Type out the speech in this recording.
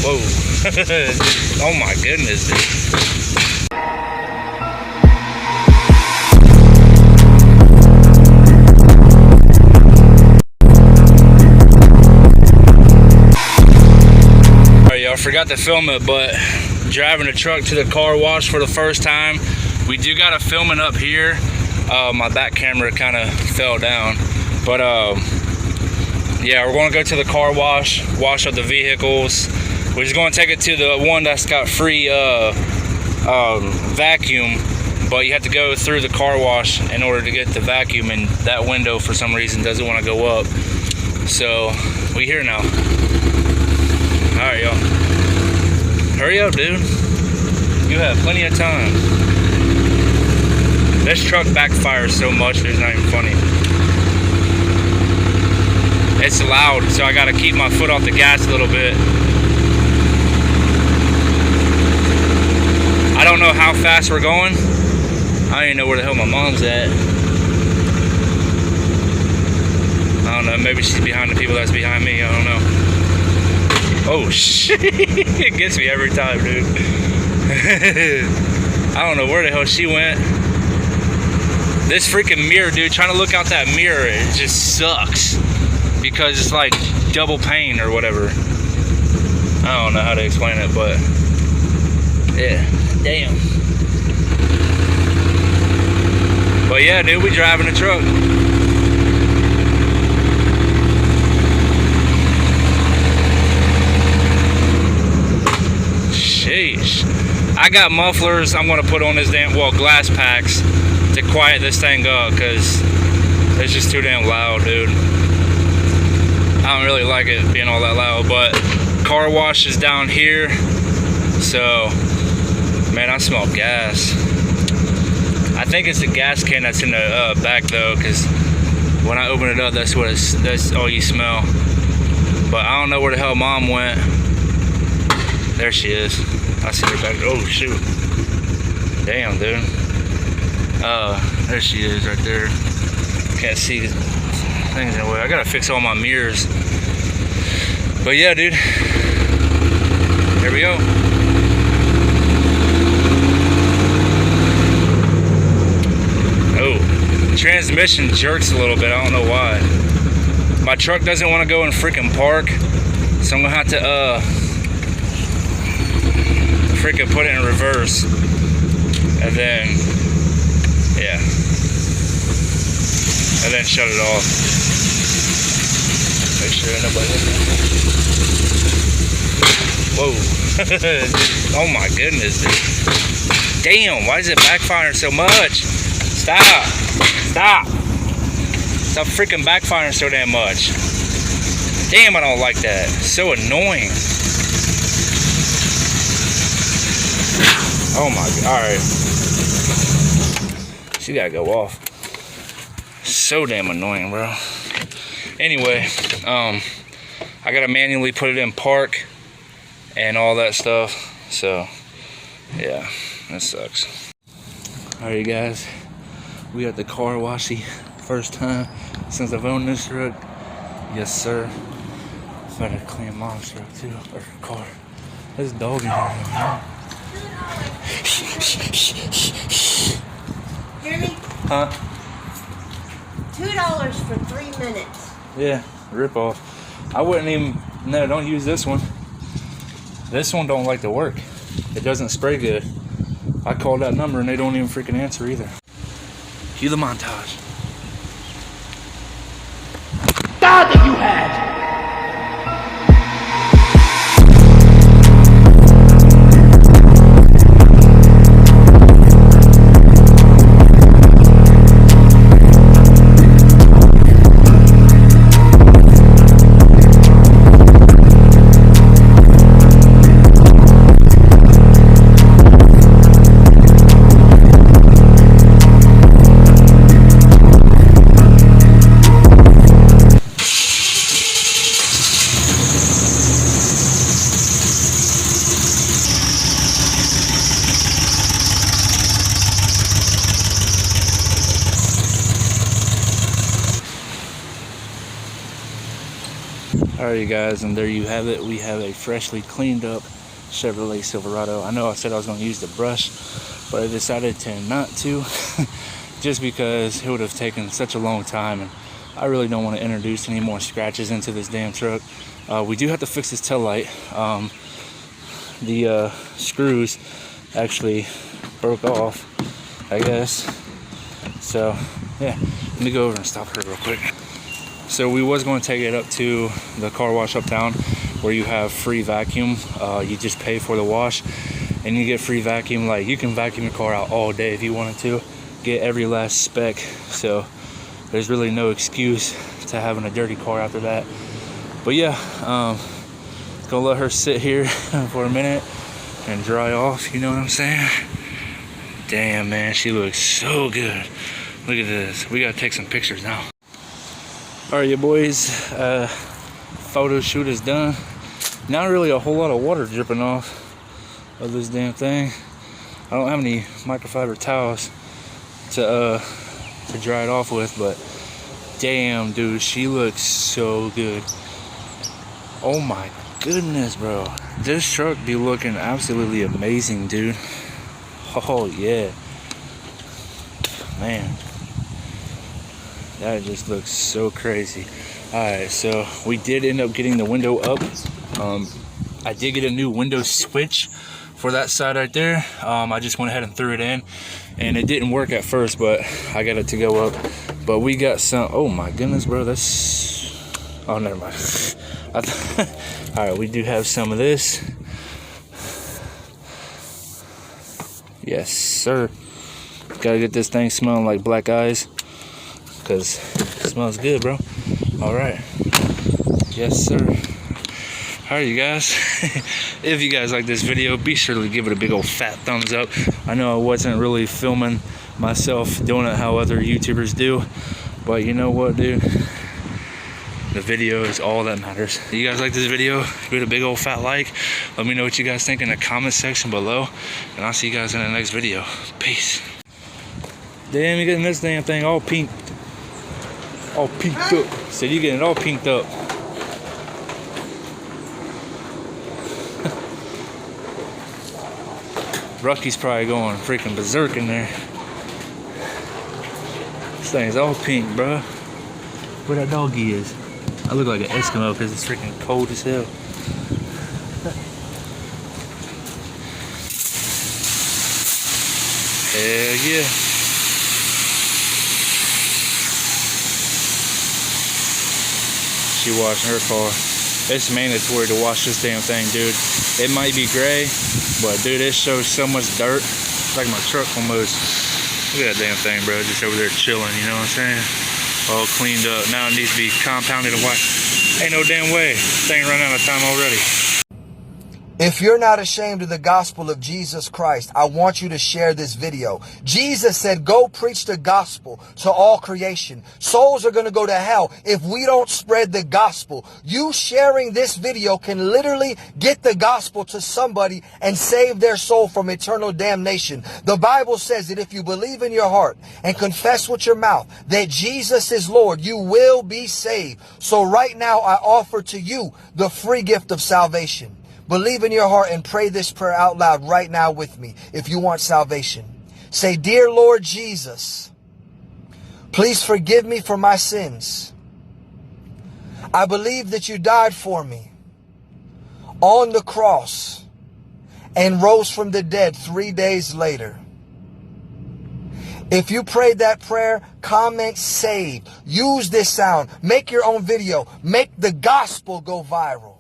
Whoa. Oh my goodness, dude. Alright, y'all, forgot to film it, but driving a truck to the car wash for the first time. We do got a filming up here. My back camera kind of fell down, but yeah, we're going to go to the car wash up the vehicles. We're just going to take it to the one that's got free vacuum, but you have to go through the car wash in order to get the vacuum, and that window for some reason doesn't want to go up. So we here now. All right, y'all, hurry up, dude. You have plenty of time. This truck backfires so much, it's not even funny. It's loud, so I gotta keep my foot off the gas a little bit. I don't know how fast we're going. I don't even know where the hell my mom's at. I don't know, maybe she's behind the people that's behind me, I don't know. Oh shit, it gets me every time, dude. I don't know where the hell she went. This freaking mirror, dude, trying to look out that mirror, it just sucks. Because it's like double pane or whatever. I don't know how to explain it, but yeah, damn. But yeah, dude, we driving a truck. Sheesh. I got mufflers I'm gonna put on this damn, well, glass packs to quiet this thing up, because it's just too damn loud, dude. I don't really like it being all that loud, but car wash is down here. So, man, I smell gas. I think it's the gas can that's in the back though, because when I open it up, that's all you smell. But I don't know where the hell mom went. There she is. I see her back. Oh shoot. Damn, dude. There she is right there. Can't see the things in the way. I gotta fix all my mirrors. But yeah, dude. Here we go. Oh, the transmission jerks a little bit. I don't know why. My truck doesn't want to go in freaking park, so I'm gonna have to freaking put it in reverse, and then yeah, and then shut it off. Make sure nobody hits me. Whoa. Oh my goodness, dude. Damn, why is it backfiring so much? Stop. Stop. Stop freaking backfiring so damn much. Damn, I don't like that. So annoying. Oh my god. Alright. She gotta go off. So damn annoying, bro. Anyway, I gotta manually put it in park and all that stuff. So, yeah, that sucks. Alright, guys. We got the car washy. First time since I've owned this truck. Yes, sir. Better clean mom's truck too, or car. There's a dog in here. Hear me? Huh? $2 for 3 minutes. Yeah, rip off. I wouldn't even. No, don't use this one. This one don't like to work. It doesn't spray good. I called that number and they don't even freaking answer either. Cue the montage. God that you had! Alright, you guys, and there you have it. We have a freshly cleaned up Chevrolet Silverado. I know I said I was going to use the brush, but I decided to not to just because it would have taken such a long time, and I really don't want to introduce any more scratches into this damn truck. We do have to fix this tail light. The screws actually broke off, I guess. So yeah, let me go over and stop her real quick. So we was going to take it up to the car wash uptown where you have free vacuum. You just pay for the wash and you get free vacuum. Like, you can vacuum your car out all day if you wanted to, get every last speck. So there's really no excuse to having a dirty car after that. But yeah, gonna let her sit here for a minute and dry off, you know what I'm saying? Damn, man, she looks so good. Look at this. We gotta take some pictures now. Alright, you boys, photo shoot is done. Not really a whole lot of water dripping off of this damn thing. I don't have any microfiber towels to dry it off with, but damn, dude, she looks so good. Oh my goodness, bro. This truck be looking absolutely amazing, dude. Oh yeah, man, that just looks so crazy. Alright, so we did end up getting the window up. I did get a new window switch for that side right there. I just went ahead and threw it in, and it didn't work at first, but I got it to go up. But we got some, oh my goodness, bro, that's, oh, never mind. Alright, we do have some of this. Yes, sir. Gotta get this thing smelling like black eyes, because it smells good, bro. Alright. Yes, sir. Alright, you guys. If you guys like this video, be sure to give it a big old fat thumbs up. I know I wasn't really filming myself doing it how other YouTubers do, but you know what, dude? The video is all that matters. If you guys like this video, give it a big old fat like. Let me know what you guys think in the comment section below, and I'll see you guys in the next video. Peace. Damn, you're getting this damn thing all pink. All pinked up. Said you're getting it all pinked up. Rocky's probably going freaking berserk in there. This thing's all pink, bro. Where that doggy is. I look like an Eskimo because it's freaking cold as hell. Hell yeah. She washing her car. It's mandatory to wash this damn thing, dude. It might be gray, but dude, it shows so much dirt. It's like my truck almost. Look at that damn thing, bro. Just over there chilling, you know what I'm saying? All cleaned up. Now it needs to be compounded and washed. Ain't no damn way. This thing run out of time already. If you're not ashamed of the gospel of Jesus Christ, I want you to share this video. Jesus said, go preach the gospel to all creation. Souls are going to go to hell if we don't spread the gospel. You sharing this video can literally get the gospel to somebody and save their soul from eternal damnation. The Bible says that if you believe in your heart and confess with your mouth that Jesus is Lord, you will be saved. So right now, I offer to you the free gift of salvation. Believe in your heart and pray this prayer out loud right now with me if you want salvation. Say, dear Lord Jesus, please forgive me for my sins. I believe that you died for me on the cross and rose from the dead 3 days later. If you prayed that prayer, comment saved. Use this sound. Make your own video. Make the gospel go viral.